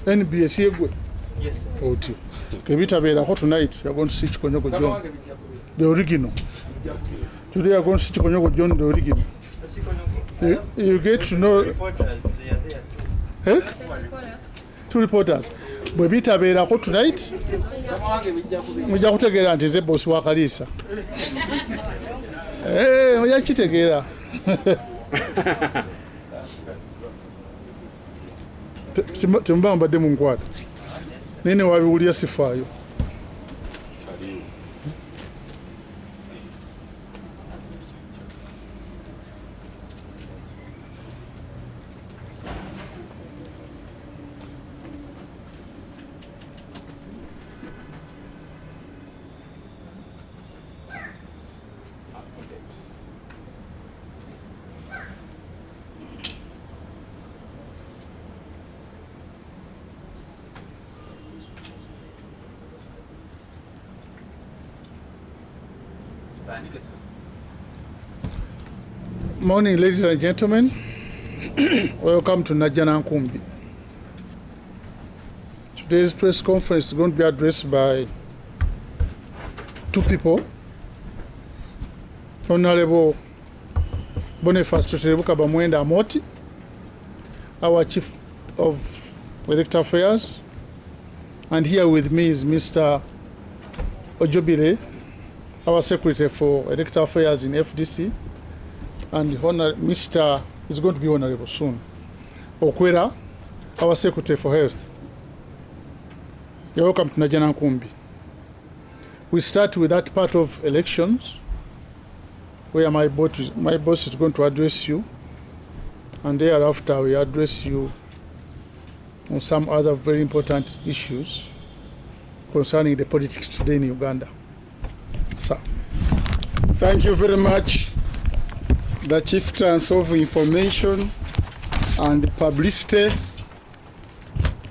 NBS yegwe. Yes. Oti. Kebitabera ko tonight you're going to see Chikonyoko John. The original. Today you're going to see Chikonyoko John, the original. You get to know Reporters, they are there. Two reporters. Bwe bitabeera ko tonight mujja kutegeera nti nze bosi wa Kalisa. Mujja kitegeera. Temba mbadde mu nkwata. Nene wabiwulira sifaayo. Morning, ladies and gentlemen. Welcome to Najjanakumbi. Today's press conference is going to be addressed by two people. Honorable Boniface Tuterebuka Bamwenda Amoti, our Chief of Electoral Affairs, and here with me is Mr. Ojobile, our Secretary for Electoral Affairs in FDC, and Mr. is going to be honorable soon, Okwera, our Secretary for Health. You're welcome to Najjanakumbi. We start with that part of elections where my boss is going to address you, and thereafter we address you on some other very important issues concerning the politics today in Uganda. Sir. Thank you very much, the Chieftains of Information and Publicity.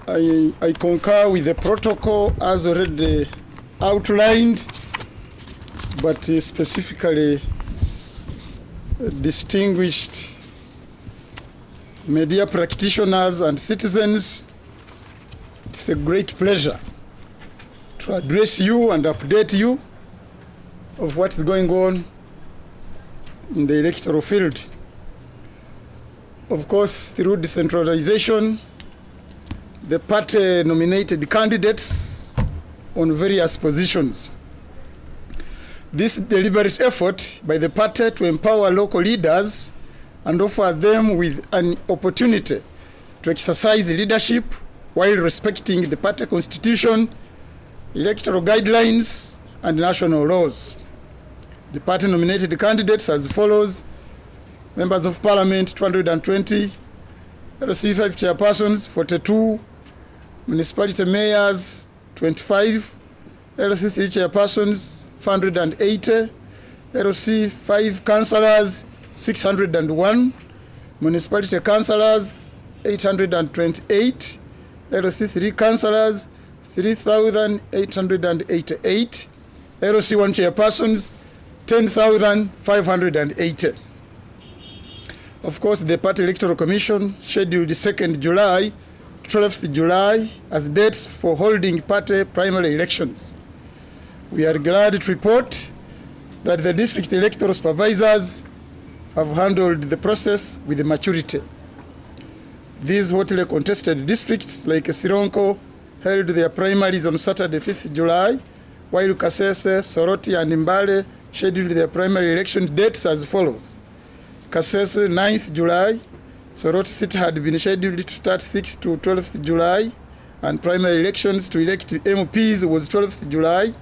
I concur with the protocol as already outlined, but specifically distinguished media practitioners and citizens. It's a great pleasure to address you and update you of what is going on in the electoral field. Of course, through decentralization, the party nominated candidates on various positions. This deliberate effort by the party to empower local leaders and offers them with an opportunity to exercise leadership while respecting the party constitution, electoral guidelines, and national laws. The party nominated candidates as follows: Members of Parliament 220, LC5 chairpersons 42, municipality mayors 25, LC3 chairpersons 480, LC5 councillors 601, municipality councillors 828, LC3 councillors 3,888, LC1 chairpersons 10,580. Of course, the Party Electoral Commission scheduled 2nd July, 12th July as dates for holding party primary elections. We are glad to report that the district electoral supervisors have handled the process with maturity. These hotly contested districts like Sironko held their primaries on Saturday, 5th July, while Kasese, Soroti, and Mbale scheduled their primary election dates as follows. Kasese, 9th July. Soroti City had been scheduled to start 6th to 12th July, and primary elections to elect MPs was 12th July.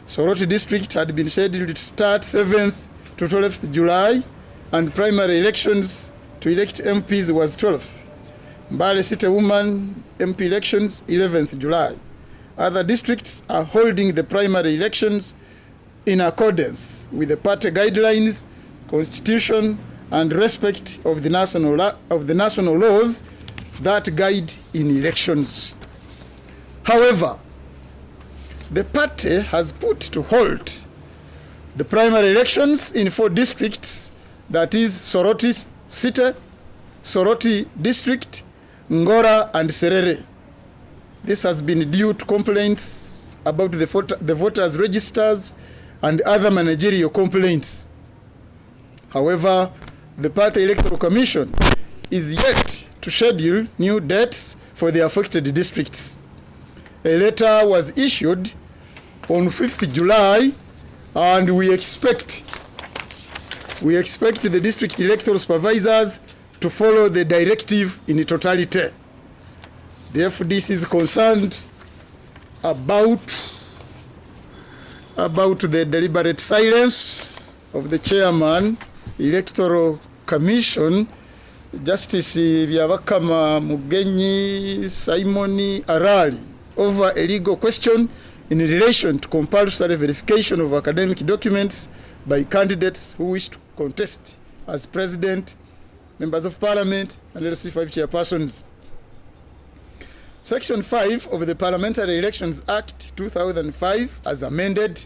Soroti District had been scheduled to start 7th to 12th July, and primary elections to elect MPs was 12th. Mbale City Woman MP elections 11th July. Other districts are holding the primary elections in accordance with the party guidelines, constitution, and respect of the national laws that guide in elections. However, the party has put to halt the primary elections in 4 districts, that is Soroti City, Soroti District, Ngora, and Serere. This has been due to complaints about the voters' registers and other managerial complaints. However, the Party Electoral Commission is yet to schedule new dates for the affected districts. A letter was issued on 5th July, and we expect the district electoral supervisors to follow the directive in totality. The FDC is concerned about the deliberate silence of the chairman, Electoral Commission, Justice Byabakama Mugenyi Simoni Arali, over a legal question in relation to compulsory verification of academic documents by candidates who wish to contest as president, members of parliament, and LC 5 chairpersons. Section 5 of the Parliamentary Elections Act 2005, as amended,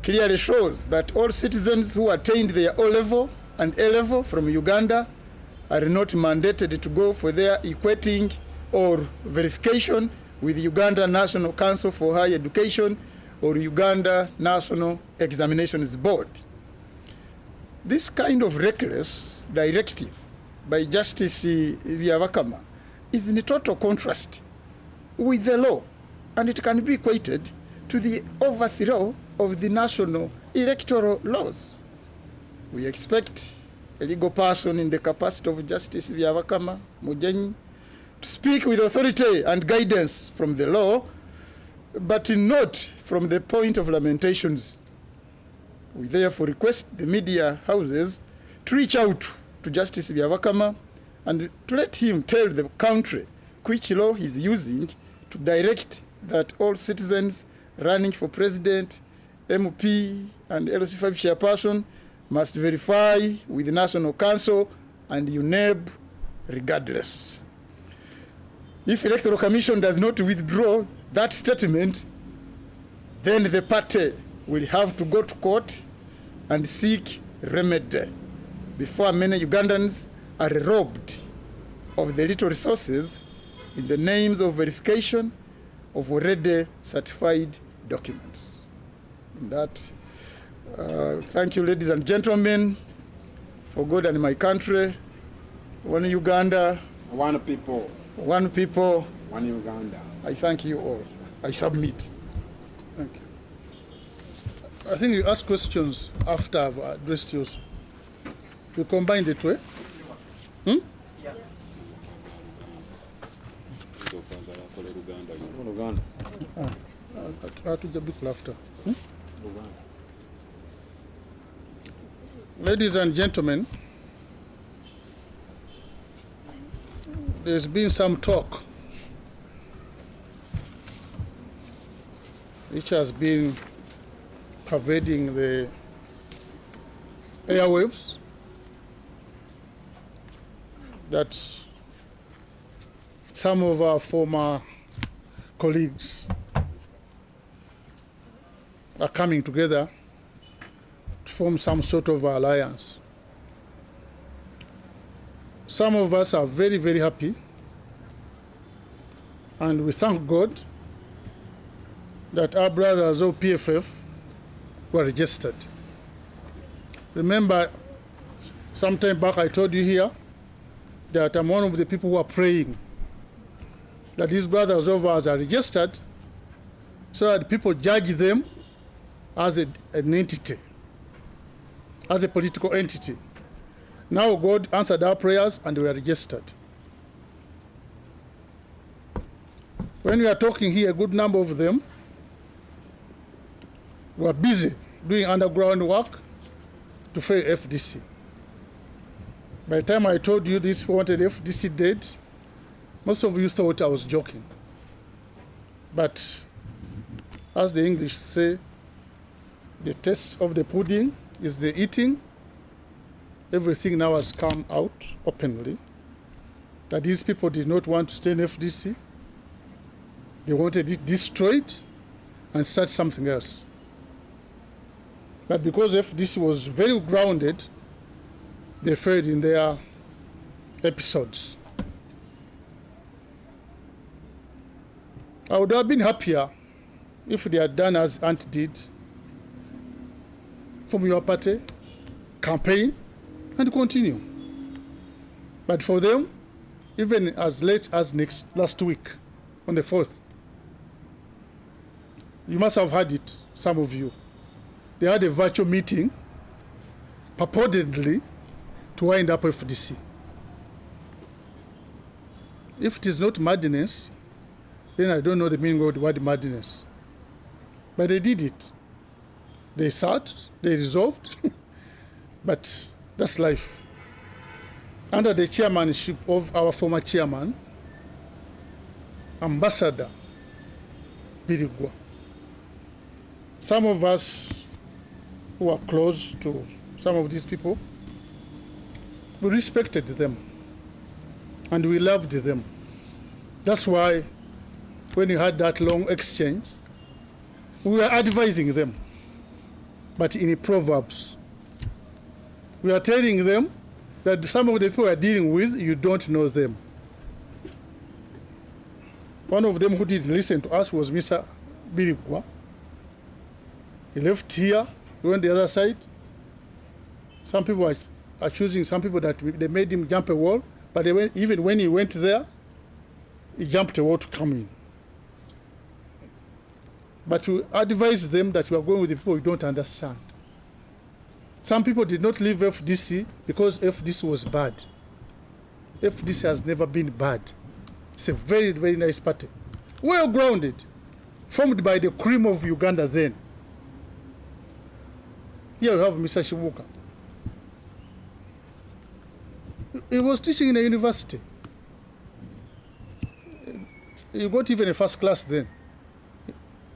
clearly shows that all citizens who attained their O-level and A-level from Uganda are not mandated to go for their equating or verification with Uganda National Council for Higher Education or Uganda National Examinations Board. This kind of reckless directive by Justice Byabakama is in total contrast with the law, and it can be equated to the overthrow of the national electoral laws. We expect a legal person in the capacity of Justice Byabakama Mugenyi to speak with authority and guidance from the law, but not from the point of lamentations. We therefore request the media houses to reach out to Justice Byabakama and to let him tell the country which law he's using to direct that all citizens running for president, MP, and LC5 chairperson must verify with the National Council and UNEB regardless. If Electoral Commission does not withdraw that statement, then the party will have to go to court and seek remedy before many Ugandans are robbed of the little resources in the names of verification of already certified documents. In that, thank you, ladies and gentlemen, for God and my country, one Uganda, one people, one people, one Uganda. I thank you all. I submit. Thank you. I think you ask questions after I've addressed yours. You combine the two, eh? Hmm? Yeah. A bit laughter. Hmm? Ladies and gentlemen, there's been some talk which has been pervading the airwaves that some of our former colleagues are coming together to form some sort of alliance. Some of us are very, very happy, and we thank God that our brothers of PFF were registered. Remember, some time back I told you here that I'm one of the people who are praying that these brothers of ours are registered so that people judge them as an entity, as a political entity. Now God answered our prayers and we are registered. When we are talking here, a good number of them were busy doing underground work to fail FDC. By the time I told you this wanted FDC dead, most of you thought I was joking. But as the English say, the taste of the pudding is the eating. everything now has come out openly that these people did not want to stay in FDC. They wanted it destroyed and start something else. But because FDC was very grounded, they failed in their episodes. I would have been happier if they had done as Ant did, from your party, campaign, and continue. But for them, even as late as last week, on the 4th, you must have heard it, some of you. They had a virtual meeting, purportedly, to wind up FDC. If it is not madness, then I don't know the meaning of the word madness. But they did it. They sat, they resolved, but that's life. Under the chairmanship of our former chairman, Ambassador Birigwa. Some of us who are close to some of these people, we respected them and we loved them. That's why when you had that long exchange, we were advising them, but in Proverbs. We are telling them that some of the people we are dealing with, you don't know them. One of them who didn't listen to us was Mr. Birigwa. He left here, he went the other side. Some people are choosing some people that they made him jump a wall, but even when he went there, he jumped a wall to come in. But we advise them that we are going with the people we don't understand. Some people did not leave FDC because FDC was bad. FDC has never been bad. It's a very, very nice party. Well grounded, formed by the cream of Uganda then. Here we have Mr. Shibuka. He was teaching in a university. He got even a first class then.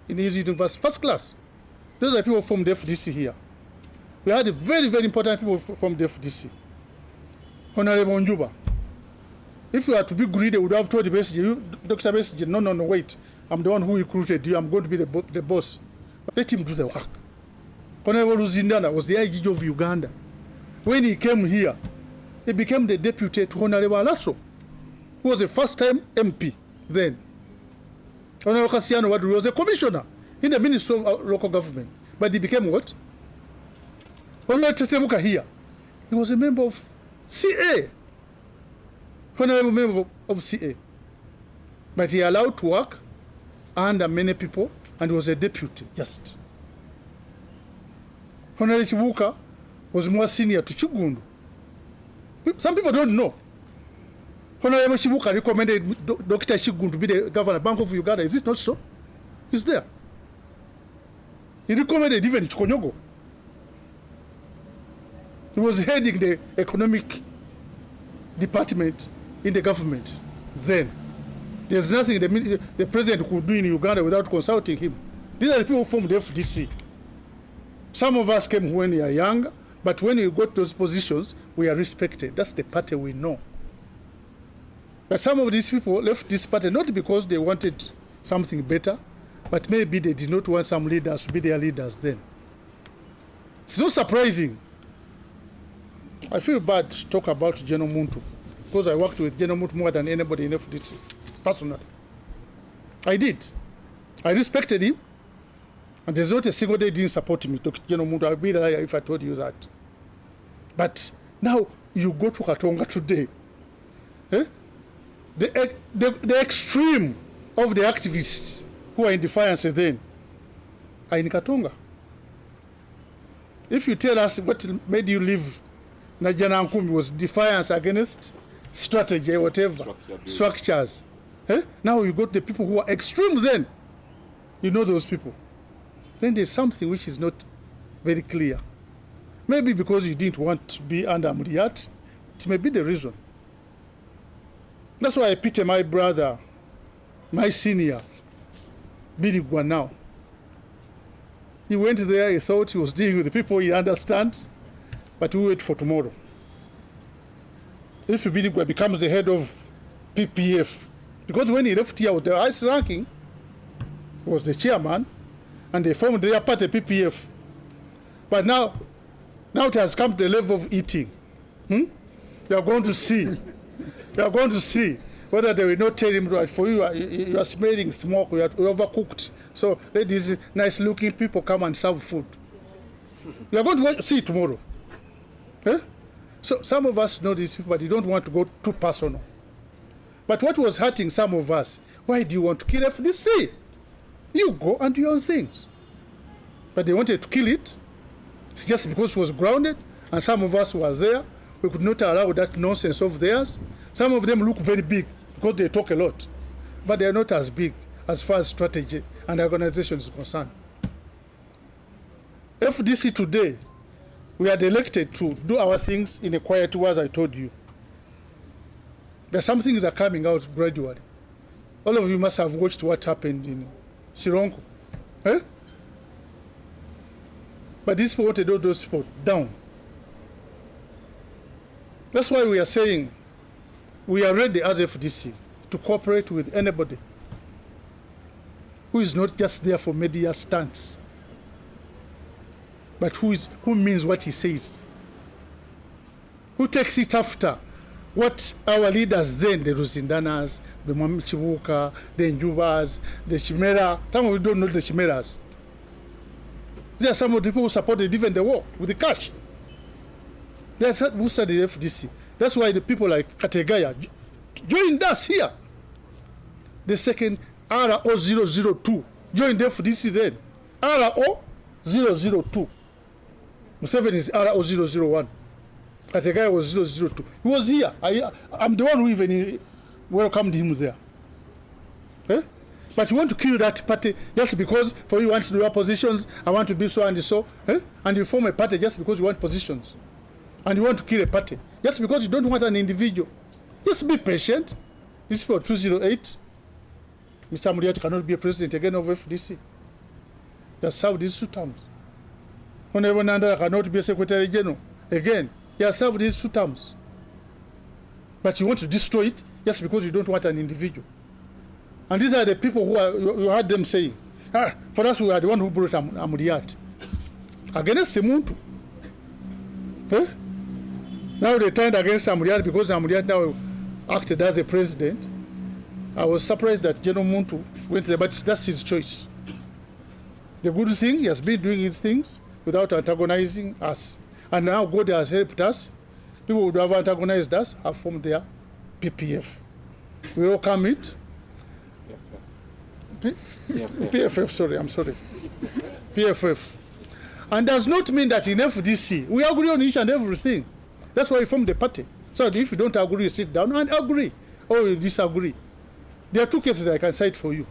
In his university, first class. Those are people from the FDC here. We had very, very important people from the FDC. Honorable Njuba. If you are to be greedy, would have told the Besige, Dr. Besige, no, wait. I'm the one who recruited you. I'm going to be the boss. But let him do the work. Honorable Luzindana was the IG of Uganda. When he came here, he became the deputy to Honorable Alaso, who was a first-time MP then. Honorable Cassiano Wadru was a commissioner in the Ministry of Local Government. But he became what? Honorable Tetebuka here. He was a member of CA. Honorable member of CA. But he allowed to work under many people and was a deputy, just. Honorable Chibuka was more senior to Chugundu. Some people don't know. Honorable Chibuka recommended Dr. Chigundu to be the governor of Bank of Uganda. Is it not so? He's there. He recommended even Chikonyogo. He was heading the economic department in the government then. There's nothing the president could do in Uganda without consulting him. These are the people from the FDC. Some of us came when we are young, but when we got those positions, we are respected. That's the party we know. But some of these people left this party not because they wanted something better, but maybe they did not want some leaders to be their leaders then. It's not surprising. I feel bad to talk about General Muntu because I worked with General Muntu more than anybody in FDC, personally. I did. I respected him, and there's not a single day he didn't support me. General Muntu, I'd be a liar if I told you that. But now you go to Katonga today. Eh? The extreme of the activists who are in defiance then are in Katonga. If you tell us what made you leave Najjanakumbi was defiance against strategy, whatever, structures. Eh? Now you got the people who are extreme then. You know those people. Then there's something which is not very clear. Maybe because you didn't want to be under Muriat, it may be the reason. That's why I pity my brother, my senior, Birigwa now. He went there, he thought he was dealing with the people he understands, but we wait for tomorrow. if Bidigwa becomes the head of PPF, because when he left here with the highest ranking, he was the chairman, and they formed their party, PPF. But now it has come to the level of eating. You are going to see. You are going to see whether they will not tell him, right, for you are smelling smoke, you are overcooked. So let these nice looking people come and serve food. You are going to see tomorrow. So some of us know these people, but you don't want to go too personal. But what was hurting some of us, why do you want to kill FDC? You go and do your own things. But they wanted to kill it. It's just because it was grounded, and some of us were there. We could not allow that nonsense of theirs. Some of them look very big because they talk a lot, but they are not as big as far as strategy and organization is concerned. FDC today, we are elected to do our things in a quiet way, as I told you. But some things are coming out gradually. All of you must have watched what happened in Sironko. But these people wanted all those people down. That's why we are saying we are ready as FDC to cooperate with anybody who is not just there for media stunts, but who means what he says, who takes it after what our leaders then, the Ruzindanas, the Mamichibuka, the Njubas, the Chimera, some of you don't know the Chimeras. There are some of the people who supported even the war with the cash. They are who studied FDC. That's why the people like Kategaya joined us here. The second RO002 joined FDC then. RO002. Museveni is RO001. Kategaya was 002. He was here. I'm the one who even welcomed him there. But you want to kill that party just because for you want to do your positions, I want to be so and so, and you form a party just because you want positions. And you want to kill a party just because you don't want an individual. Just be patient. This is for 208. Mr. Muriati cannot be a president again of FDC. He has served these 2 terms. Honorable Nanda cannot be a secretary general again. He has served these 2 terms. But you want to destroy it just because you don't want an individual. And these are the people who you heard them saying, for us we are the one who brought Amuriat against Muntu. Now they turned against Amuriat because Amuriat now acted as a president. I was surprised that General Muntu went there, but that's his choice. The good thing, he has been doing his things without antagonizing us. And now God has helped us. People who have antagonized us have formed their PPF. We welcome it. PFF, sorry, I'm sorry. PFF. And does not mean that in FDC, we agree on each and everything. That's why we form the party. So if you don't agree, you sit down and agree. Or you disagree. There are 2 cases I can cite for you.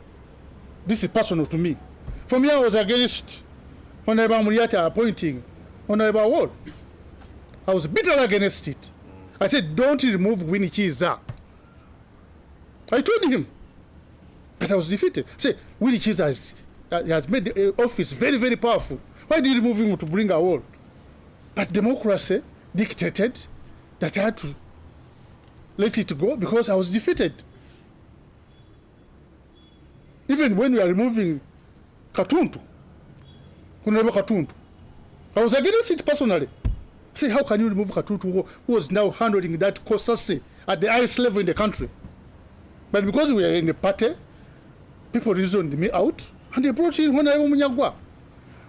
This is personal to me. For me, I was against Honorable Muriata appointing Honorable Wall. I was bitterly against it. I said, don't remove Winnie Chiza. I told him. But I was defeated. Say, Winnie Chiza has made the office very, very powerful. Why did you remove him to bring a wall? But democracy dictated that I had to let it go because I was defeated. Even when we are removing Katuntu, Honorable Katuntu, I was against it personally. Say, how can you remove Katuntu who was now handling that COSASE at the highest level in the country? But because we are in the party, people reasoned me out, and they brought in Honorable Munyagwa.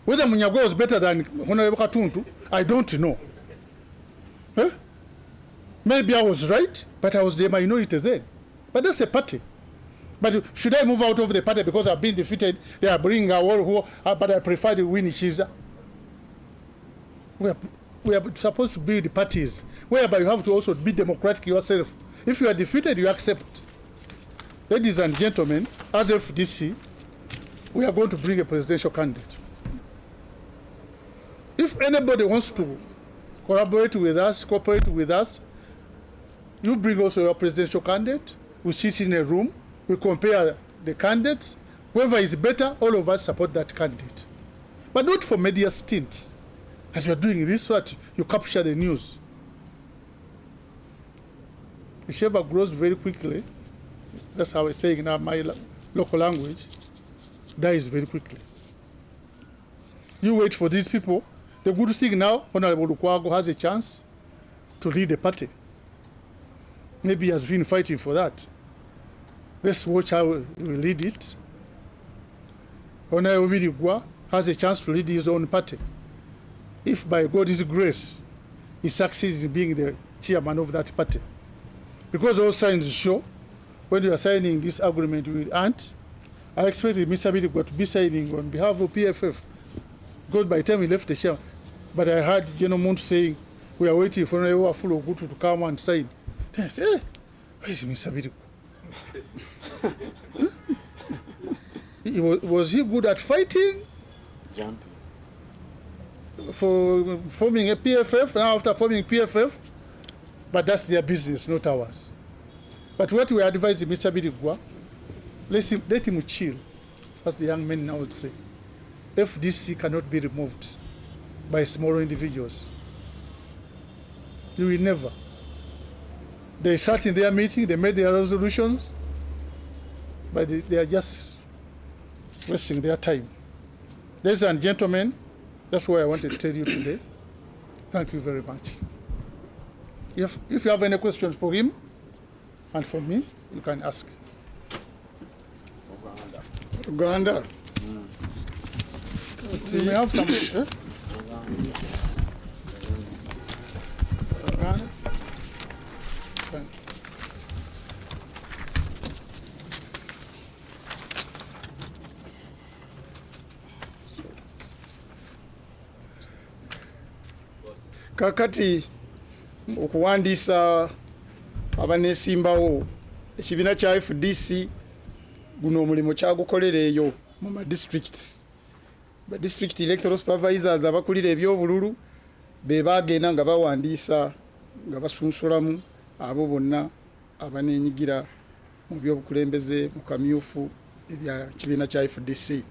Whether Munyagwa was better than Honorable Katuntu, I don't know. Maybe I was right, but I was the minority then. But that's the party. But should I move out of the party because I've been defeated? They are bringing a war, but I prefer to win Chiza. We are supposed to be the parties, whereby you have to also be democratic yourself. If you are defeated, you accept. Ladies and gentlemen, as FDC, we are going to bring a presidential candidate. If anybody wants to collaborate with us, cooperate with us, you bring also your presidential candidate. We sit in a room, we compare the candidates. Whoever is better, all of us support that candidate. But not for media stints. As you are doing this, so that you capture the news. whichever grows very quickly, that's how I say in my local language, dies very quickly. You wait for these people. The good thing now, Honorable Lukwago has a chance to lead the party. Maybe he has been fighting for that. Let's watch how we lead it. Honorable Lukwago has a chance to lead his own party. If by God's grace, he succeeds in being the chairman of that party. Because all signs show, when you are signing this agreement with Ant, I expected Mr. Bidigwa to be signing on behalf of PFF. Because by the time he left the chair, but I heard General Mount saying, we are waiting for Honorable Afulo Ogutu to come and sign. Then I said, hey, where is Mr. Bidigwa? Was he good at fighting? Jumping. For forming a PFF, now after forming PFF, but that's their business, not ours. But what we advise Mr. Bidigwa, let him chill, as the young men now would say. FDC cannot be removed by small individuals. You will never. They sat in their meeting, they made their resolutions, but they are just wasting their time. Ladies and gentlemen, that's what I wanted to tell you today. Thank you very much. If you have any questions for him and for me, you can ask. Uganda. You may have some. Eh? Uganda. Fine. Kakati okuwandiisa abaneesimbawo ekibiina kya FDC guno omulimu kyagukolera eyo mu madistricts. District electoral supervisors abakulira ebyobululu be bagenda nga bawandiisa nga basunsulamu abo bonna abaneenyigira mu byobukulembeze mu kamyufu ebya kibiina kya FDC.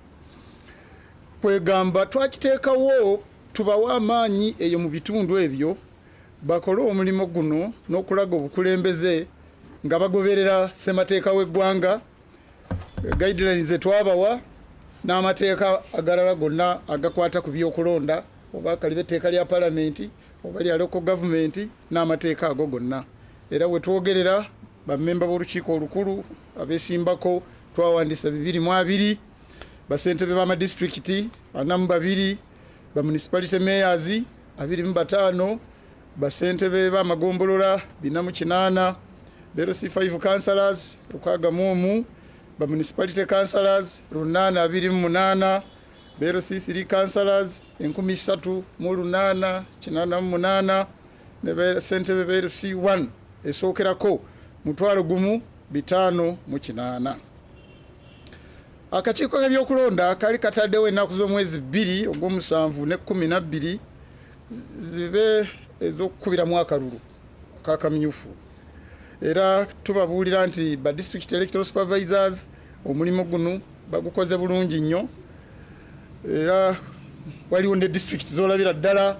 Kwegamba twakiteekawo tubawa amaanyi eyo mu bitundu ebyo bakole omulimu guno n'okulaga obukulembeze nga bagoberera ssemateeka w'eggwanga, guidelines etwabawa n'amateeka agalala gonna agakwata ku byokulonda oba kalibe etteeka lya palamenti oba lya local government n'amateeka ago gonna. Era bwe twogerera bammemba b'olukiiko olukulu abeesimbako twawandiisa 220, basentebe b'amadistricti 42, bamunicipality mayors 25, basentebe b'amagombolola 408, BLC 5 councillors 61, bamunicipality councillors 828, BLC 3 councillors 3888, ne basentebe BLC 1 esookerako 1508. Akakiiko k'ebyokulonda kali kataddewo ennaku z'omwezi 2 ogw'omusanvu ne 12 zibe ez'okukubiramu akalulu kakamyufu. Era tubabuulira nti ba district electoral supervisors omulimu guno bagukoze bulungi nnyo. Era waliwo ne district z'olabira ddala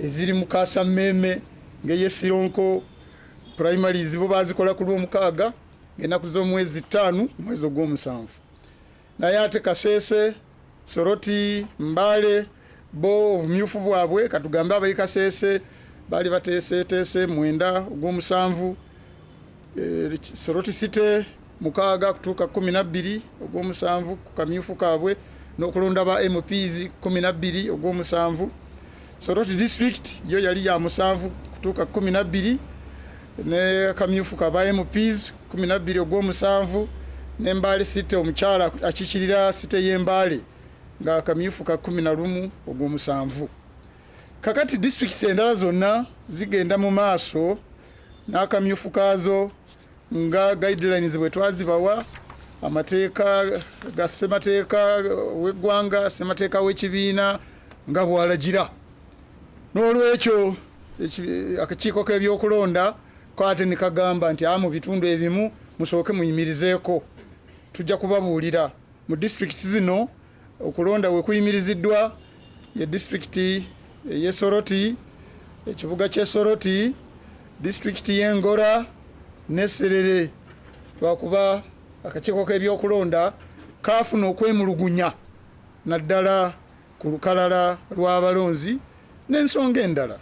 eziri mu Kaasammeeme ng'ey'Essironko primaries bo bazikola ku Lwomukaaga ng'ennaku z'omwezi 5 mwezi ogw'omusanvu. Naye ate Kasese, Soroti, Mbale bo obumyufu bwabwe katugambe abayi Kasese bali bateeseteese 9 ogw'omusanvu, Soroti City 6 kutuuka 12 ogw'omusanvu ku kamyufu kaabwe n'okulonda ba MPs 12 ogw'omusanvu. Soroti District yo yali ya 7 kutuuka 12 ne kamyufu ka ba MPs 12 ogw'omusanvu. Nembale City omukyala akikirira City y'Embale nga kamyufu ka 11 ogw'omusanvu. Kakati districts endala zonna zigenda mu maaso n'akamyufu kaazo nga guidelines bwe twazibawa, amateeka ga ssemateeka w'eggwanga, ssemateeka w'ekibiina nga bw'alagira. N'olwekyo akakiiko k'ebyokulonda kwate ne kagamba nti mu bitundu ebimu musooke muyimirizeeko. Tujja kubabuulira mu district zino okulonda we kuyimiriziddwa ye district y'e Soroti, ekibuga ky'e Soroti, district y'e Ngora, n'esserere lwakuba akakiiko k'ebyokulonda kaafuna okwemulugunya naddala ku lukalala lw'abalonzi n'ensonga endala.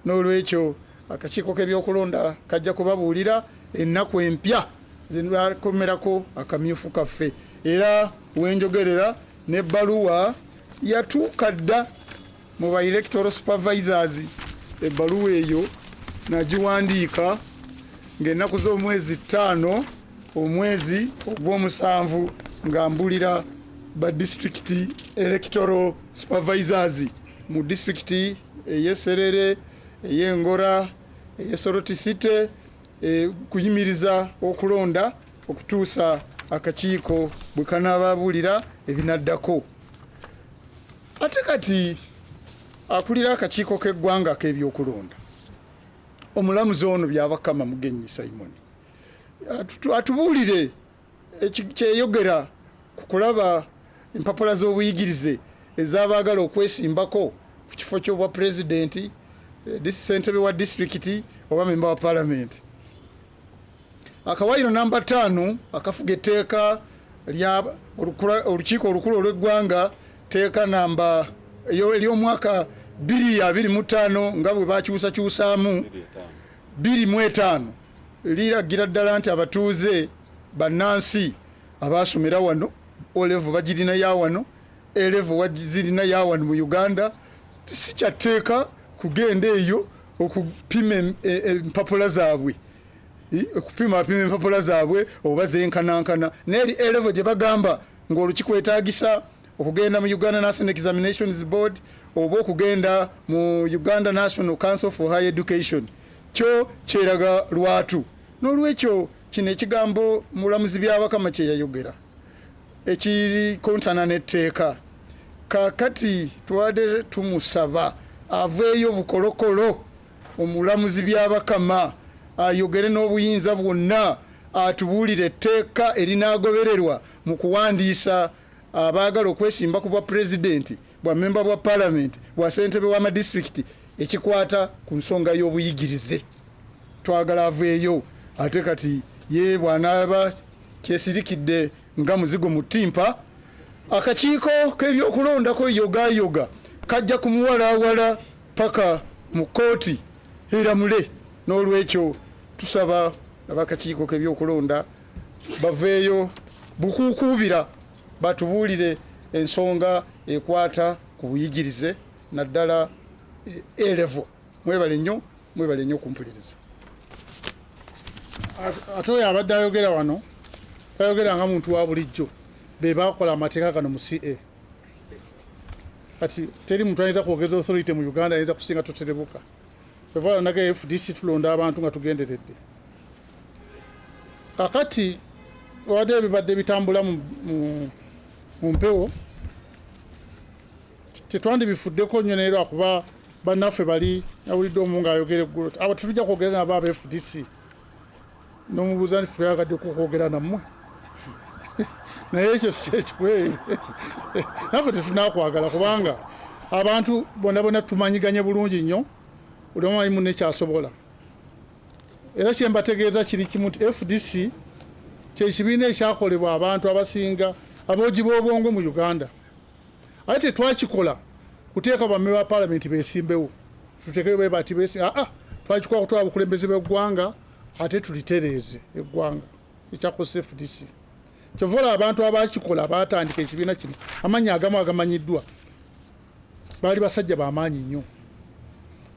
N'olwekyo akakiiko k'ebyokulonda kajja kubabuulira ennaku empya zinaakomerako akamyufu kaffe, era wenjogerera n'ebbaluwa yatuuka dda mu ba electoral supervisors. Ebbaluwa eyo nagiwandiika ng'ennaku z'omwezi 5 omwezi ogw'omusanvu nga mbulira ba district electoral supervisors mu district ey'Esserere, ey'Engora, ey'Soroti City, kuyimiriza okulonda okutuusa akakiiko bwe kanaababuulira ebinaddako. Ate kati akulira akakiiko k'eggwanga k'ebyokulonda omulamuzi ono Byabakama Mugenyi Simon atubuulire kyeyogera ku kulaba empapula z'obuyigirize ez'abaagala okwesimbako ku kifo ky'obwa pulezidenti, ssentebe wa disitulikiti oba memba wa paalamenti. Akawaayiro namba 5 akafuga etteeka lya olukiiko olukulu olw'eggwanga teeka namba ery'omwaka 2025 nga bwe bakyusakyusaamu 25 liragira ddala nti abatuuze bannansi abaasomera wano olevu bagirina ya wano elevu wagizirina ya wano mu Uganda si kyatteeka kugenda eyo okupima empapula zaabwe, okupima empapula zaabwe oba zenkanankana n'eri elevu gye bagamba ng'olukikwetaagisa okugenda mu Uganda National Examinations Board oba okugenda mu Uganda National Council for Higher Education, kyo kyeraga lwatu. N'olwekyo kino ekigambo mulamuzi Byabakama kye yayogera ekiri kontana n'etteeka, kakati twadde tumusaba aveeyo bukolokolo omulamuzi Byabakama ayogere n'obuyinza bwonna atubuulire etteeka erinaagobererwa mu kuwandiisa abaagala okwesimba ku bwa pulezidenti, bwa memba bwa paalamenti, bwa ssentebe w'amadistrikiti ekikwata ku nsonga y'obuyigirize. Twagala aveeyo ate kati ye bw'anaaba kyesirikidde nga muzigo mu ttimpa, akakiiko k'ebyokulondako yogayoga kajja kumuwalaawala paka mu kooti eramule. N'olwekyo tusaba abakakiiko k'ebyokulonda baveeyo bukuukubira batubuulire ensonga ekwata ku buyigirize naddala elevo. Mwebale nnyo kumpuliriza. Ate oyo abadde ayogera wano ayogera nga muntu wa bulijjo be bakola amateeka gano mu CA. Kati teri muntu ayinza kwogeza authority mu Uganda ayinza kusinga toterebuka. Evala naga FDC tulonda abantu nga tugenderedde. Kakati wadde ebibadde bitambula mu mpewo tetwandibifuddeko nnyo naye lwakuba bannaffe bali nawulidde omu ng'ayogera eggulu abo tetujja kwogera nabo aba FDC n'omubuuza nti tuyagadde kukwogera nammwe naye ekyo si kyekikweyi naffe tetunaakwagala kubanga abantu bonna bonna tumanyiganye bulungi nnyo buli omu amanyi munne kyasobola. Era kyembategeeza kiri kimu nti FDC kyekibiina ekyakolebwa abantu abasinga aboogi b'obwongo mu Uganda. Ate tetwakikola kuteeka bammemba ba paalamenti beesimbewo tuteekeyo be bati beesimbe, twakikola kutwala abakulembeze b'eggwanga ate tulitereeze eggwanga ekyakozesa FDC. Kyova abantu abakikola baatandika ekibiina kino amannya agamu agamanyiddwa baali basajja b'amaanyi nnyo,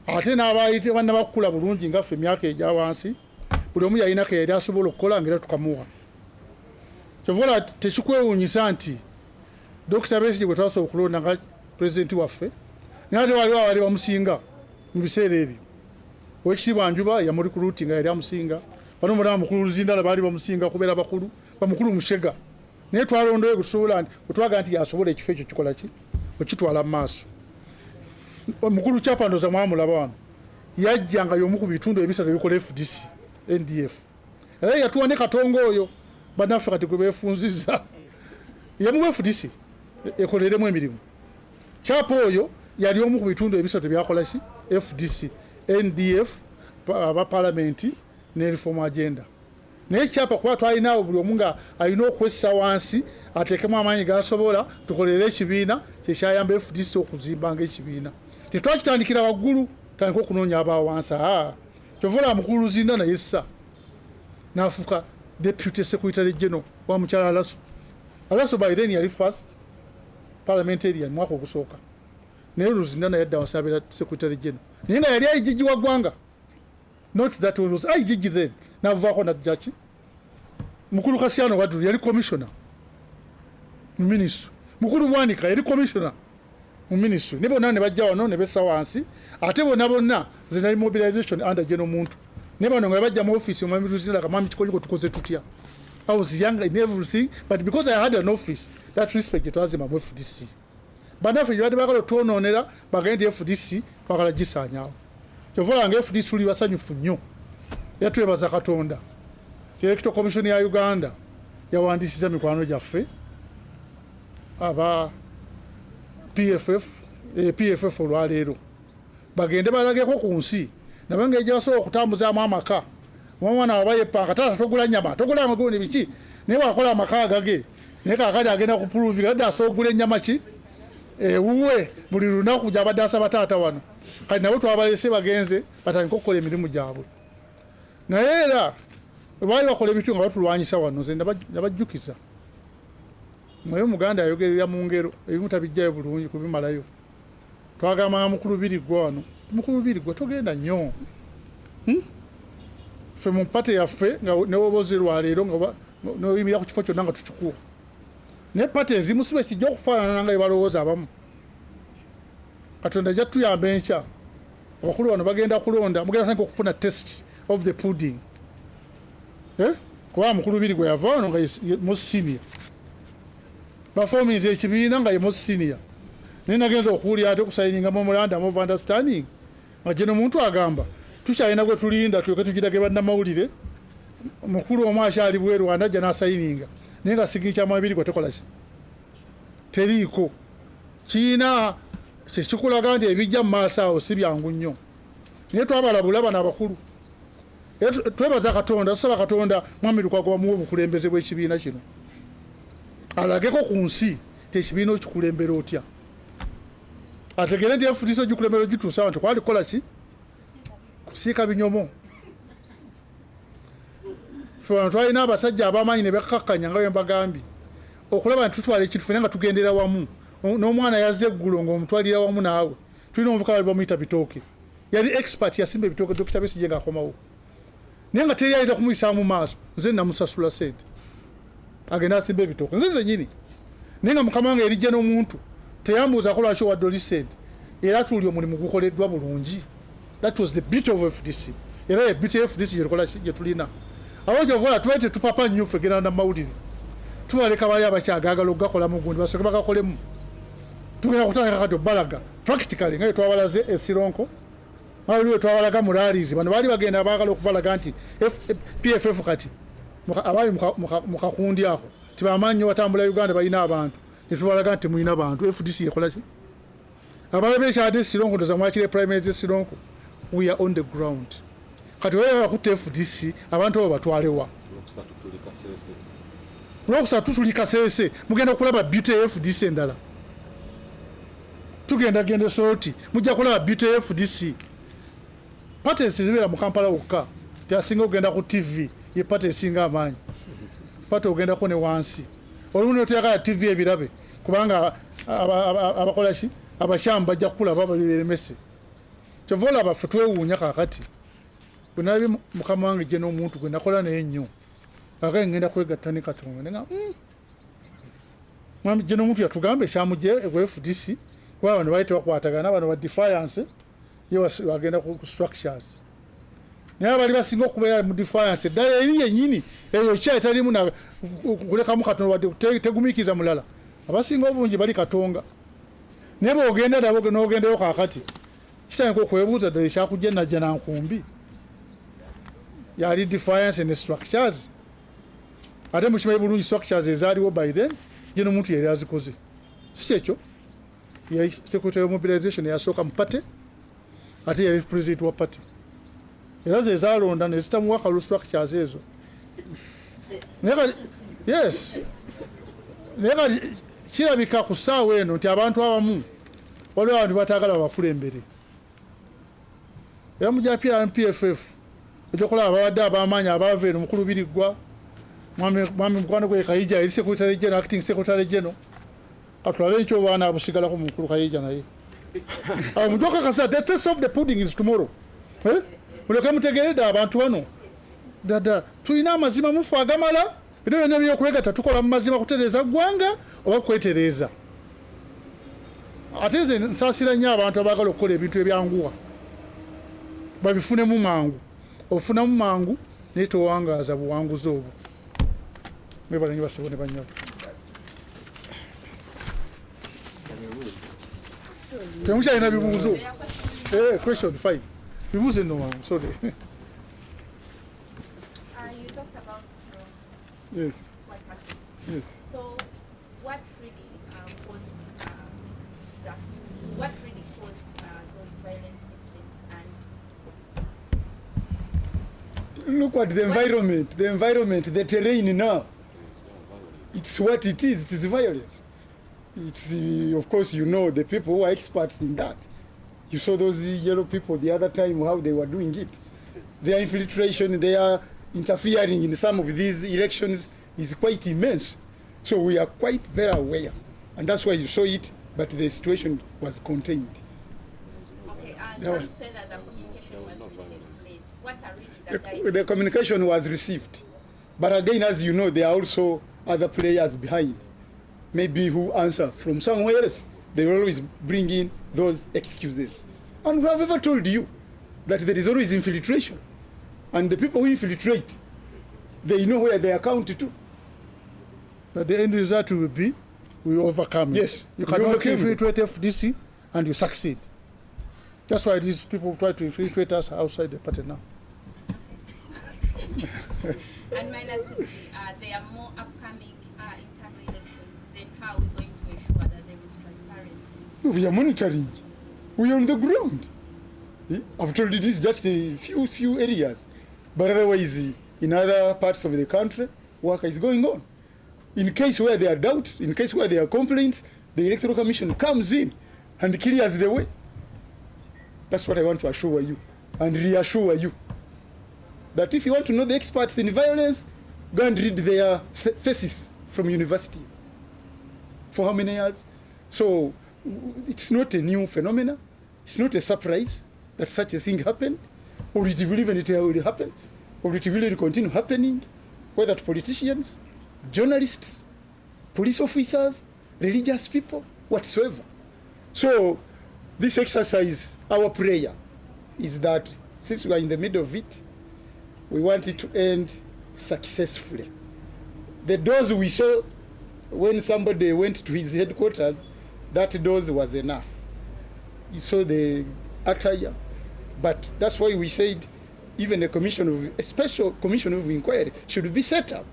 ate n'abaayite bannabakula bulungi ngaffe emyaka egya wansi buli omu yalina ke yali asobola okukola ngera tukamuwa. Kyova tekikwewuunyisa nti Dr. Besigye bwe twasobola okulonda nga pulezidenti waffe naye ate waliwo abali bamusinga mu biseera ebyo. Owekitiibwa Njuba yamuli ku luuti nga yali amusinga, bano mulaba mukulu Luzindala baali bamusinga kubeera bakulu bamukulu Mushega, naye twalondoyo kutusobola nti wetwaga nti yasobola ekifo ekyo kikola ki okitwala mu maaso. Omukulu Kyapandoza mwamulaba wano yajja nga y'omu ku bitundu ebisatu ebikola FDC NDF, era yatuwa ne Katongo oyo bannaffe kati gwe beefunziza yamuwa FDC ekoleremu emirimu. Kyapa oyo yali omu ku bitundu ebisatu ebyakola ki FDC NDF aba paalamenti ne reform agenda naye kyapa kuba twalinawo buli omu nga alina okwessa wansi ateekemu amaanyi gasobola tukolere ekibiina kyekyayamba FDC okuzimbanga ekibiina tetwakitandikira waggulu tandika okunoonya abaawo wansi kyovola mukulu Luzinda naye ssa n'afuuka deputy secretary general wa mukyala Alaso by then yali first parliamentarian mwaka ogusooka naye Luzinda naye adda wansi abeera secretary general naye nga yali ayijiji wa ggwanga not that was ayijiji then n'avaako najjaki mukulu Kasiano Wadru yali commissioner mu ministry mukulu Bwanika yali commissioner mu ministry ne bonna ne bajja wano ne bessa wansi ate bonna zinali mobilization under general muntu ne bano nga bajja mu office omwami Luzinda kamami kikoliko tukoze tutya I was young in everything but because I had an office that respect it was my FDC banafe yabade bakalo tononera bagende FDC twakala gisanyawo kyovola nga FDC tuli basanyufu nnyo yatwebaza Katonda Electoral Commission ya Uganda yawandisiza mikwano gyaffe aba PFF olwaleero bagende balageko ku nsi nabange ejasobola okutambuzaamu amaka omwana wabayepanga tata togula nyama togula amagundi biki naye wakola amaka agage naye kakati agenda kupuluvinga adde asobola okugula ennyama ki wuwe buli lunaku gyabadde asaba taata wano kati nabo twabalese bagenze batandika okukola emirimu gyabwe naye era baali bakola ebityo nga batulwanyisa wano nze nabajjukiza mweyo Muganda ayogerera mu ngero ebimu tabijjayo bulungi kubimalayo twagamba mukulu Birigwa wano mukulu Birigwa togenda nnyo ffe mu mpate yaffe nga newobozi lwaleero nga noyimira ku kifo kyonna nga tukikuwa naye pate ezimu sibe kijja okufaanana nga balowooza abamu Katonda ajja tuyamba enkya abakulu bano bagenda kulonda mugenda kutandika okufuna test of the pudding kuba mukulu Birigwa yava wano nga most senior bafominze ekibiina nga ye most senior naye nagenza okuwulira ate okusayininga memorandum of understanding nga gye omuntu agamba tukyalina gwe tulinda tulyoke tugirage bannamawulire mukulu omu akyali bweru andajja n'asayininga naye nga signature Birigwa tekola ki teriiko kiina kyekikulaga nti ebijja mu maaso awo si byangu nnyo naye twabalabula bano abakulu twebaza Katonda tusaba Katonda Mwami Lukwago bamuwa obukulembeze bw'ekibiina kino alageko ku nsi tekibiina okikulembera otya ategere nti FDC ogikulembera ogituusa nti kwali kukola ki kusiika binyomo ffe twalina abasajja ab'amaanyi ne bakkakkanya nga bwe mbagambye okulaba nti tutwala ekintu fena nga tugendera wamu n'omwana yazze eggulo ng'omutwalira wamu naawe tulina omuvuka bali bamuyita Bitooke yali expert yasimba ebitooke Dr. Besigye ng'akomawo naye nga teri ayita kumuyisaamu maaso nze namusasula sente agenda asimba ebitooke nze zenyini naye nga mukama wange erijja n'omuntu teyambuuzako lwaki owadde oli sente era tuuli omulimu gukoleddwa bulungi that was the bit of FDC era ye bit of FDC gye tulina awo gyovola tube tetupapa nnyo ffe genda namawulire tubaleka bali abakyagaagala okugakola mu gundi basooke bagakolemu tugenda kutandika kati obbalaga practically nga twabalaze esironko waliwo twabalaga mu rallies bano baali bagenda baagala okubalaga nti PFF kati abaali mu kakundi ako tibamaanyi nnyo batambula Uganda balina abantu netubalaga nti mulina bantu FDC ekola ki abalabe ekyate esironko ndoza mwakire primaries esironko we are on the ground kati wewe bakutte FDC abantu abo batwalewa olwokusatu tuli Kasese mugenda kulaba beauty FDC endala tugenda gende soroti mujja kulaba beauty FDC pate zibeera mu Kampala wokka tyasinga ogenda ku TV ye pate esinga amaanyi pate ogenda ko ne wansi olumu tuyagala TV ebirabe kubanga abakola ki abakyamba bajja kukulaba babiberemese kyovola abaffe twewuunya kakati bwenabi mukama wange gye n'omuntu gwe nakola naye nnyo akale ngenda kwegatta ne Katonda nga mwami gye n'omuntu yatugamba ekyamugye eku FDC kuba bano baali tebakwatagana bano ba defiance ye wagenda ku structures naye abali basinga okubeera mu defiance eddala eri yennyini eyo kya etalimu kulekamu Katonda wadde tegumiikiza mulala abasinga obungi bali Katonga naye bw'ogenda nabo n'ogendayo kaakati kitandika okwebuuza ddala ekyakujja Najjanakumbi yali defiance ne structures ate mukimanyi bulungi structures ezaaliwo by then gye n'omuntu yali azikoze si kyekyo yali secretary of mobilization yasooka mu pate ate yali president wa pate era ze zalonda ne zitamuwa kalu structures ezo. Yes. Nega kirabika ku ssaawa eno nti abantu abamu waliwo abantu batagala babakulembere. Era mujja PFF ekyokola abawadde ab'amaanyi abaava eno mukulu Biriggwa mwami mukwano gwe Kayija eri Secretary General, Acting Secretary General, atulabe nkyo obwana abusigalako mu mukulu Kayija naye. Mujoka kasa, the test of the pudding is tomorrow. Muleke mutegeredde abantu bano dada tulina amazima mufu agamala bino byonna byokwegatta tukola mu mazima kutereeza ggwanga oba kwetereeza. Ate nze nsaasira nnyo abantu abaagala okukola ebintu ebyanguwa babifunemu mangu. Ofunamu mangu naye towangaaza buwanguzi obwo. Mwebale nnyo basebo ne bannyabo. Temukyalina bibuuzo. Question 5. Bibuuzo nno wangu, sorry. You talked about Yes. what happened. Yes. So, what really caused those violence incidents? And Look at the environment, the terrain now. It's what it is violence. It's, of course, you know, the people who are experts in that. You saw those yellow people the other time, how they were doing it. Their infiltration, their interfering in some of these elections is quite immense. So we are quite very aware. And that's why you saw it, but the situation was contained. okay, some say that the communication was received late. What are really the The communication was received. But again, as you know, there are also other players behind. Maybe who answer from somewhere else. They will always bring in those excuses. And we have ever told you that there is always infiltration. And the people who infiltrate, they know where they account to. But the end result will be we overcome it. Yes. You cannot overcame it. infiltrate FDC and you succeed. That's why these people try to infiltrate us outside the party now. And minus would be there are more upcoming internal elections. Then how are we going to ensure that there is transparency? We are monitoring. We are on the ground. I've told you this is just a few areas. But otherwise, in other parts of the country, work is going on. In case where there are doubts, in case where there are complaints, the Electoral Commission comes in and clears the way. That's what I want to assure you and reassure you. That if you want to know the experts in violence, go and read their thesis from universities. For how many years? So it's not a new phenomenon. It's not a surprise that such a thing happened, or it will even it will happen, or it will even continue happening, whether to politicians, journalists, police officers, religious people, whatsoever. So this exercise, our prayer is that since we are in the middle of it, we want it to end successfully. The dose we saw when somebody went to his headquarters, that dose was enough. You saw the attire, but that's why we said even a special commission of inquiry should be set up.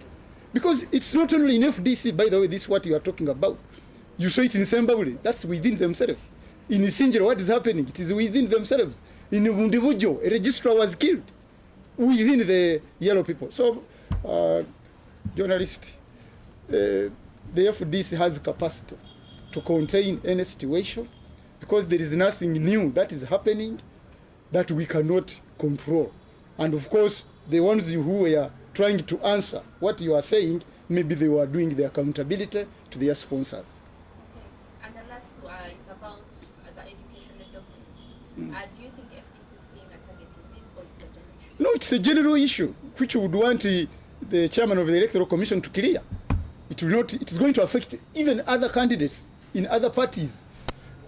Because it's not only in FDC, by the way, this is what you are talking about. You saw it in Sembabule, that's within themselves. In Isinjiro, what is happening? It is within themselves. In Mundivujo, a registrar was killed within the yellow people. So, journalist, the FDC has capacity to contain any situation because there is nothing new that is happening that we cannot control. And of course, the ones who were trying to answer what you are saying, maybe they were doing the accountability to their sponsors. Okay. And the last is about the educational documents. Do you think FDC is being a target in this or it's a general issue? No, it's a general issue which would want the chairman of the Electoral Commission to clear. It will not. It is going to affect even other candidates in other parties.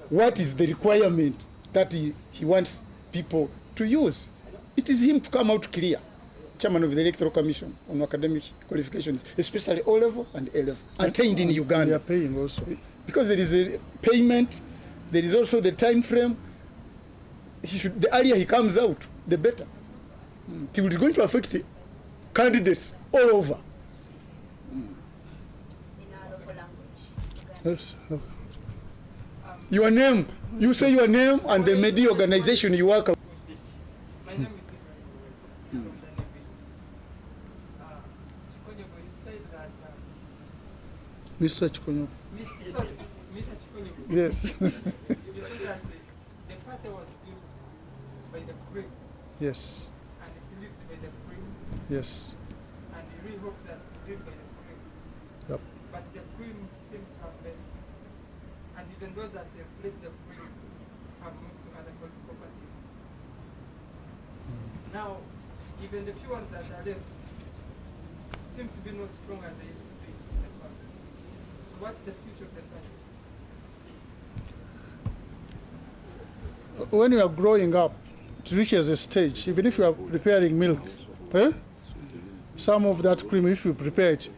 What is the requirement that he wants people to use? It is him to come out clear, chairman of the Electoral Commission on academic qualifications, especially O level and A level, attained in They Uganda. are paying also. Because there is a payment, there is also the time frame. The earlier he comes out, the better. It is going to affect candidates all over. In our local language. Yes. Okay. Your name, you say your name and the media organization you work. My name is Mr. Chikonyo. Sorry, Mr. Chikonyi. Yes. You said that the party was built by the Queen Yes. and it lived by the Queen Yes. and you really hope that it lived by the Queen. Yep. But the Queen seems to have left. And even those that they placed the Queen have moved to other properties. Now, even the few ones that are left seem to be not strong as they used to be in the past. So what's the future of the party? When you are growing up, it reaches a stage, even if you are preparing milk, some of that cream, if you prepare it,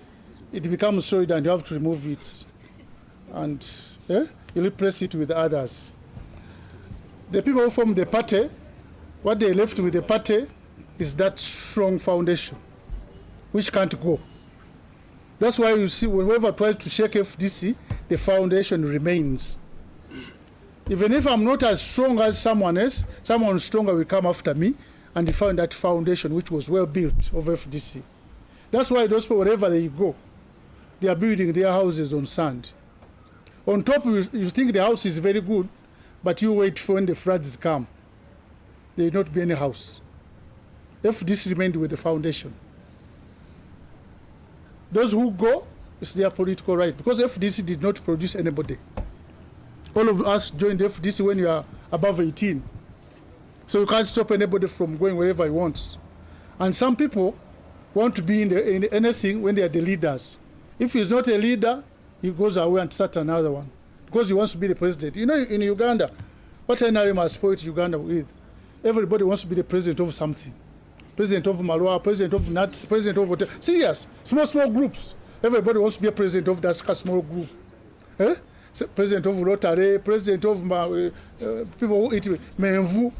it becomes solid and you have to remove it. And you replace it with others. The people who form the party, what they left with the party is that strong foundation, which can't go. That's why you see whoever tries to shake FDC, the foundation remains. Even if I'm not as strong as someone else, someone stronger will come after me, and you find that foundation which was well built of FDC. That's why those people, wherever they go, they are building their houses on sand. On top, you think the house is very good, but you wait for when the floods come. There will not be any house. FDC remained with the foundation. Those who go, it's their political right, because FDC did not produce anybody. All of us joined FDC when you are above 18. So you can't stop anybody from going wherever he wants. And some people want to be in anything when they are the leaders. If he's not a leader, he goes away and starts another one, because he wants to be the president. You know, in Uganda, what NRM has spoiled Uganda with, everybody wants to be the president of something. President of Malwa, president of NATS, president of whatever. Serious, small groups. Everybody wants to be a president of that small group. President of Rotary, president of people who eat menvu.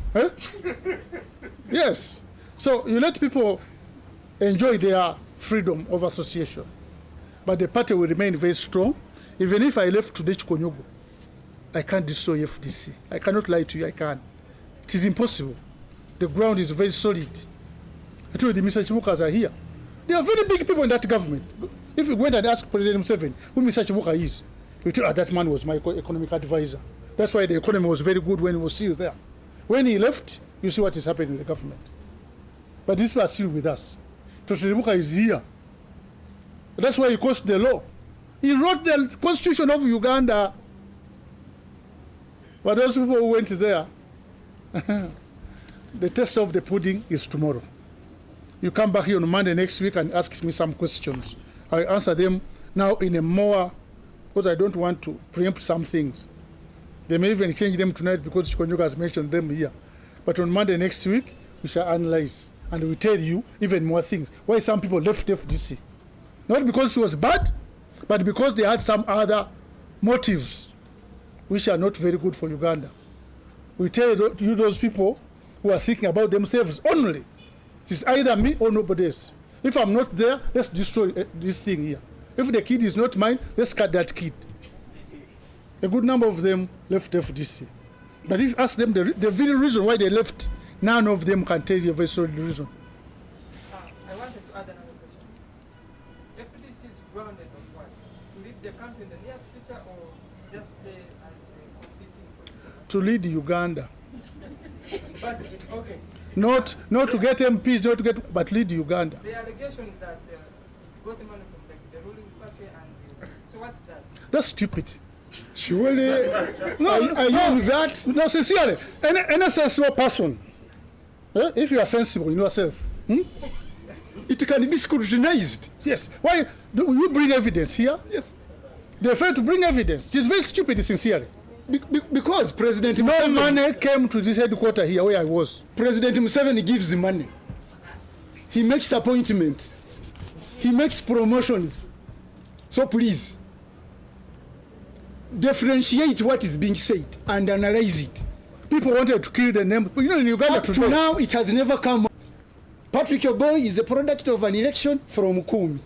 Yes. So you let people enjoy their freedom of association. But the party will remain very strong. Even if I left today Chikonyogo, I can't destroy FDC. I cannot lie to you, I can't. It is impossible. The ground is very solid. I told you the Mr. Chibukas are here. They are very big people in that government. If you went and ask President Museveni who Mr. Chibuka is, you tell that man was my economic advisor. That's why the economy was very good when he was still there. When he left, you see what is happening in the government. But these people are still with us. Chibuka is here. That's why he caused the law. He wrote the constitution of Uganda. But those people who went there, the test of the pudding is tomorrow. You come back here on Monday next week and ask me some questions. I answer them now in a more, because I don't want to preempt some things. They may even change them tonight because Chikonyogo has mentioned them here. But on Monday next week, we shall analyze and we tell you even more things. Why some people left FDC. Not because it was bad, but because they had some other motives which are not very good for Uganda. We tell you those people who are thinking about themselves only. It's either me or nobody else. If I'm not there, let's destroy this thing here. If the kid is not mine, let's cut that kid. A good number of them left FDC. But if you ask them the very reason why they left, none of them can tell you a very solid reason. I wanted to add another question. FDC is grounded on what? To lead the country in the near future or just stay as a competing political? To lead Uganda. But, okay. Not to get MPs, not to get, but lead Uganda. The allegation is that you got the money from the ruling party and so what's that? That's stupid. Surely, No, sincerely, any sensible person, if you are sensible in yourself, it can be scrutinized. yes. Why do you bring evidence here? Yes. They fail to bring evidence. It is very stupid, sincerely. Because President No Museveni, money came to this headquarters here where I was. President Museveni gives money. He makes appointments. He makes promotions. So please, differentiate what is being said and analyze it. People wanted to kill the name. You know, in Uganda Up to today, now, it has never come. Patrick Oboy is a product of an election from Kumi.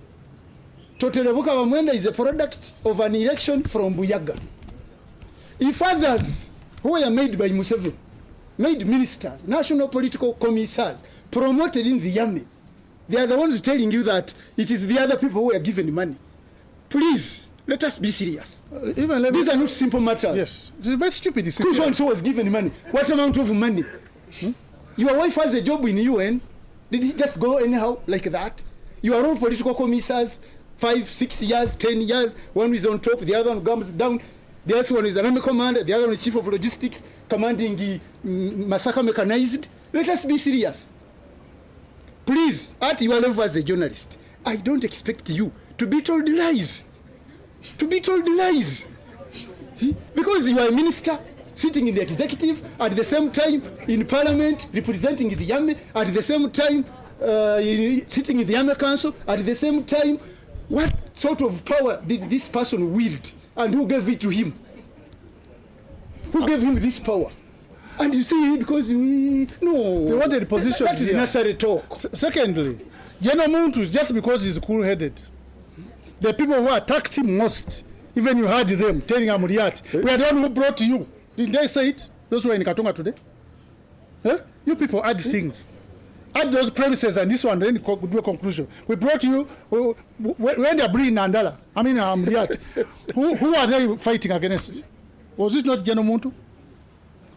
Totelebuka Bamwenda is a product of an election from Buyaga. If others who were made by Museveni, made ministers, national political commissars, promoted in the army, they are the ones telling you that it is the other people who are given money. Please, Let us be serious. Even let me, These are not simple matters. yes, it's very stupid. It's Who so was given money? What amount of money? Your wife has a job in UN. Did he just go anyhow like that? You are all political commissars, 5, 6 years, 10 years. One is on top, the other one comes down. The other one is an army commander, the other one is chief of logistics, commanding the massacre mechanized. Let us be serious. Please, at your level as a journalist, I don't expect you to be told lies. To be told lies. Because you are a minister sitting in the executive, at the same time in parliament representing the army, at the same time sitting in the army council, at the same time, what sort of power did this person wield and who gave it to him? Who gave him this power? And you see, because they wanted positions that is here. necessary talk. Secondly, General Muntu, just because he's cool-headed, the people who attacked him most, even you heard them telling Amuriat, we are the one who brought you. Didn't they say it? Those who are in Katonga today? You people add things. Add those premises and this one, then do a conclusion. We brought you, when they are bringing Nandala, I mean Amuriat, who are they fighting against? Was it not General Muntu?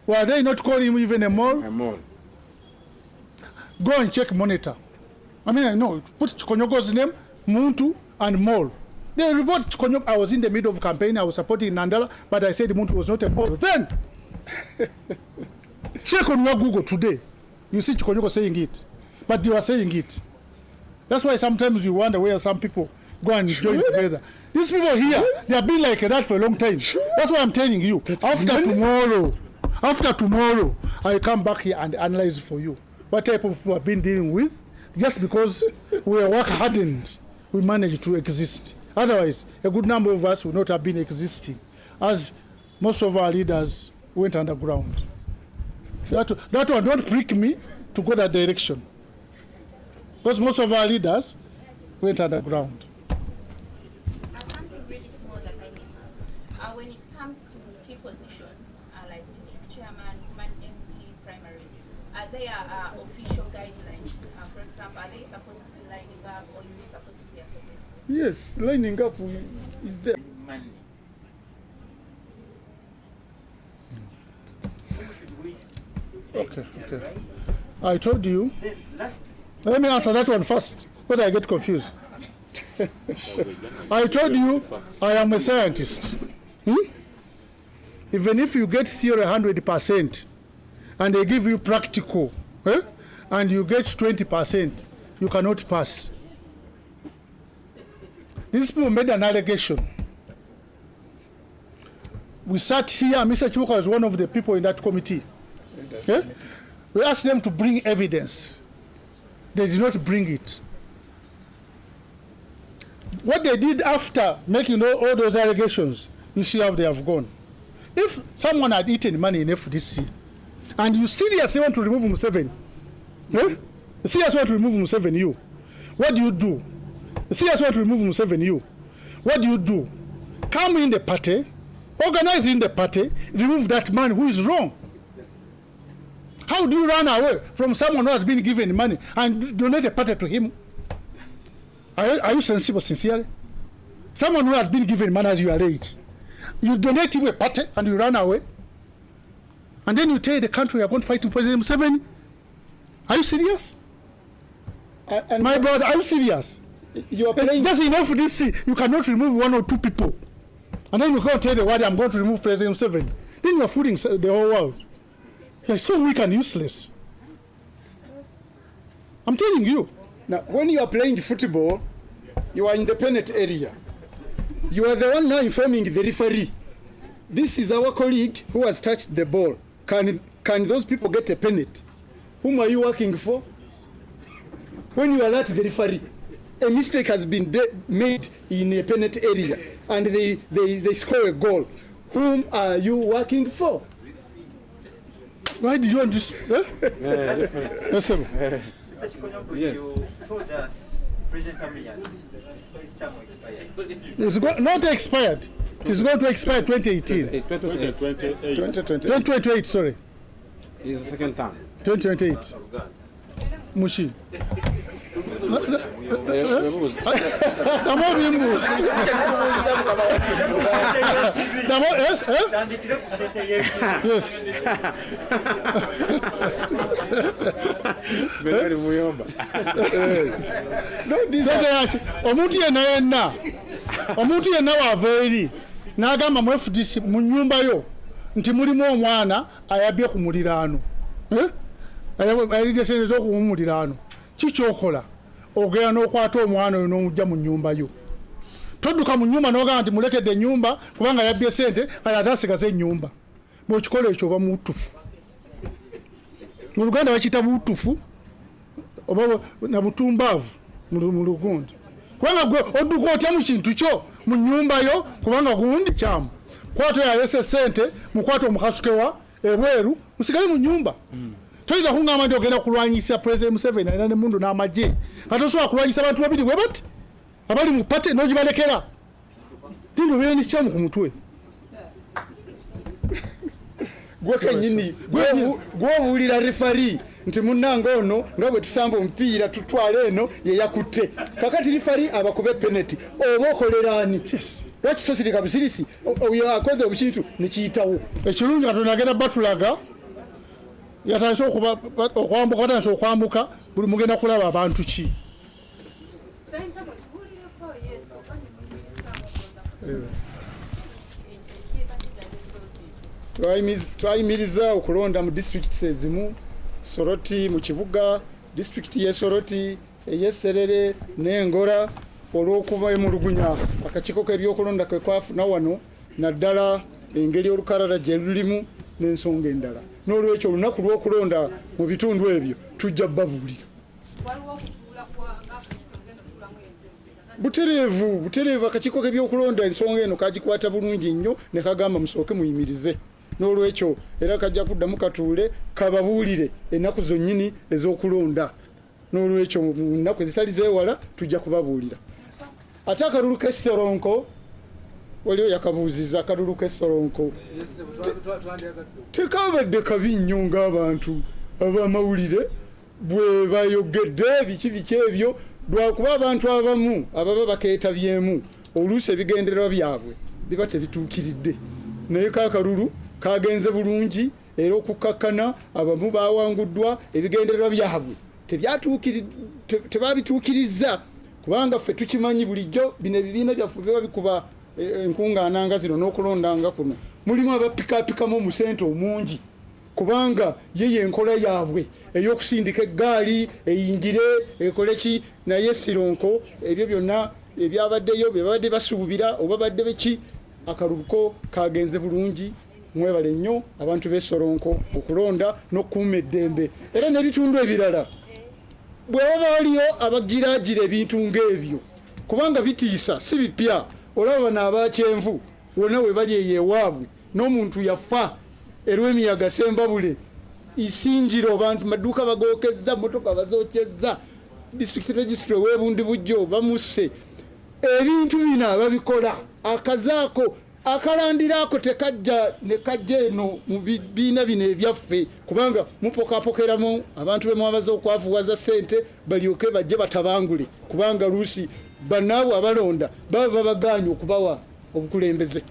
Were they not calling him even a mole? A mole. Go and check monitor. I mean, no, put Chikonyoko's name, Muntu and mole. They report Chikonyoko. I was in the middle of campaign. I was supporting Nandala, but I said Muntu was not a mole. Then, check on your Google today. You see Chikonyoko saying it. But you are saying it. That's why sometimes you wonder where some people go and join together. These people here, they have been like that for a long time. That's why I'm telling you. After tomorrow, I come back here and analyze for you what type of people I've been dealing with. Just because we are work hardened, we managed to exist. Otherwise, a good number of us would not have been existing, as most of our leaders went underground. So that one, don't prick me to go that direction. Because most of our leaders went underground. Something really small that I missed. When it comes to key positions, like district chairman, women MP, primaries, are there official guidelines? For example, are they supposed to be lining up or is it supposed to be a separate? Yes, lining up is there. Money. Who should we Okay. I told you. then last Let me answer that one first, because I get confused. I told you I am a scientist. Even if you get theory 100% and they give you practical, and you get 20%, you cannot pass. These people made an allegation. We sat here, Mr. Chibuka was one of the people in that committee. We asked them to bring evidence. They did not bring it. What they did after making all those allegations, you see how they have gone. If someone had eaten money in FDC, and you seriously want to remove Museveni, you seriously want to remove Museveni, what do you do? You seriously want to remove Museveni, what do you do? Come in the party, organize in the party, remove that man who is wrong. How do you run away from someone who has been given money and donate a party to him? Are you sensible, sincerely? Someone who has been given money as your age, you donate him a party and you run away? And then you tell the country you are going to fight to President Museveni? Are you serious? And My brother, are you serious? you are playing. Just enough for this, you cannot remove 1 or 2 people. And then you go and tell the world, I'm going to remove President Museveni. Then you are fooling the whole world. You're so weak and useless. I'm telling you. Now, when you are playing football, you are in the penalty area. You are the one now informing the referee. This is our colleague who has touched the ball. Can those people get a penalty? Whom are you working for? When you alert the referee, a mistake has been made in a penalty area, and they score a goal. Whom are you working for? Why did you want this? Mr. Yes. Chikonyoku, you told us President Amiyat, his term expired. It's not expired. It is going to expire 2018. 2028, sorry. Is the second term. 2028. Mushi. Namo bimbuuza. Namo Tandikire ku sente y'ekitundu. yes. Beri muyomba. Sente yaki omuntu yenna wava eri n'agamba mu FDC mu nnyumba yo nti mulimu omwana ayabye ku muliraano. Ayalidde sente z'okuwa muliraano. Kikyokola ogenda n'okwata omwana oyo n'omujja mu nnyumba yo. Todduka mu nnyumba n'ogamba nti mulekedde ennyumba kubanga yabbye sente kale ate asigaze ennyumba. Bw'okikola ekyo oba mutufu. Mu Luganda bakiyita butufu oba na butumbaavu mu Lugundi. Kubanga gwe odduka otya mu kintu kyo mu nnyumba yo kubanga gundi kyamu. Kwata yalese sente mukwata omukasuke wa ebweru musigale mu nnyumba. Toyinza kungamba nti ogenda kulwanyisa President Museveni alina n'emmundu n'amagye. Nga tosobola kulwanyisa abantu babiri bwe bati abali mu pate n'ogibalekera. Tindi obeera n'ekikyamu ku mutwe. Gwe kennyini gw'obuulira refari nti munnange ono nga bwe tusamba omupiira tutwala eno ye yakutte. Kakati refari abakube penalty oba okoleraani. Lwaki tosirika busirisi oyo akoze obukintu ne kiyitawo. Ekirungi Katonda agenda batulaga yatandise okwambuka batandise okwambuka buli mugenda kulaba abantu ki. Twayimiriza okulonda mu district ezimu Soroti mu kibuga district ye Soroti eyeserere n'Engora olw'okuba emulugunya akakiiko k'ebyokulonda kwe kwafuna wano naddala engeri olukalala gye lulimu n'ensonga endala. N'olwekyo olunaku lw'okulonda mu bitundu ebyo tujja babuulira. Butereevu akakiiko k'ebyokulonda ensonga eno kagikwata bulungi nnyo ne kagamba musooke muyimirize. N'olwekyo era kajja kuddamu katuule kababuulire ennaku zonnyini ez'okulonda. N'olwekyo mu nnaku ezitali zeewala tujja kubabuulira. Ate akalulu k'Esseronko waliwo yakabuuziza akalulu k'Esseronko tekabadde kabi nnyo ng'abantu ab'amawulire bwe bayogedde biki ebyo lwakuba abantu abamu ababa bakeetabyemu oluusi ebigendererwa byabwe biba tebituukiridde. Naye kaakalulu kagenze bulungi era okukkakkana abamu bawanguddwa ebigendererwa byabwe tebabituukirizza kubanga ffe tukimanyi bulijjo bino ebibiina byaffe biba bikuba enkungaananga zino n'okulondanga kuno mulimu abapikaapikamu omusente omungi kubanga ye yenkola yaabwe ey'okusindika eggaali eyingire ekole ki. Naye Sironko ebyo byonna ebyabaddeyo bye babadde basuubira oba badde beki akaluluko kagenze bulungi. Mwebale nnyo abantu b'e Soronko okulonda n'okukuuma eddembe era n'ebitundu ebirala bwe baba waliyo abagiraagira ebintu ng'ebyo kubanga bitiisa si bipya. Olaba bano abakyenvu wonna we bali eyo ewaabwe n'omuntu yafa erw'emiyaga Sembabule isinjiro abantu maduuka bagookezza motoka bazookyezza district registry w'ebundi bujjo bamusse. Ebintu bino ababikola akazaako akalandiraako tekajja ne kajja eno mu bibiina bino ebyaffe kubanga mupokaapokeramu abantu be mwabaza okwavuwaza ssente balyoke bajje batabangule kubanga luusi bannaabwe abalonda baba babagaanye okubawa obukulembeze.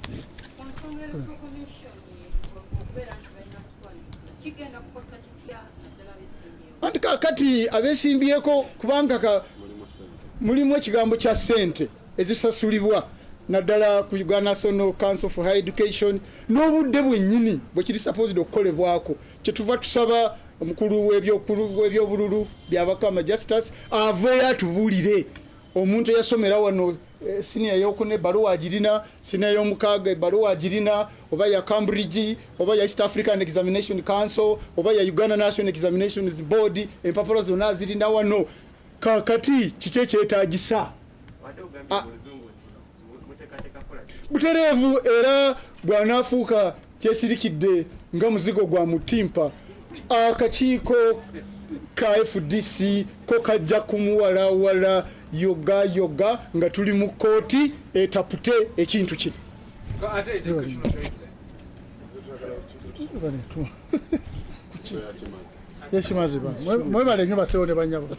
Anti kakati abeesimbyeko kubanga mulimu ekigambo kya ssente ezisasulibwa naddala ku Uganda National Council for Higher Education n'obudde bwennyini bwe kiri supposed okukolebwako. Kyetuva tusaba omukulu w'ebyobululu by'abakama Justus aveeyo atubuulire omuntu eyasomera wano senior y'okuna ebbaluwa agirina, senior y'omukaaga ebbaluwa agirina, oba ya Cambridge oba ya East African Examination Council oba ya Uganda National Examinations Board empapula zonna azirina wano. Kakati kiki ekyetaagisa? Butereevu era bw'anaafuuka kyesirikidde nga muzigo gwa mutimpa akakiiko ka FDC ko kajja kumuwalawala yoga nga tuli mu kooti etapute ekintu kino. Yekimaziba mwebale nnyo basewo ne banyabo.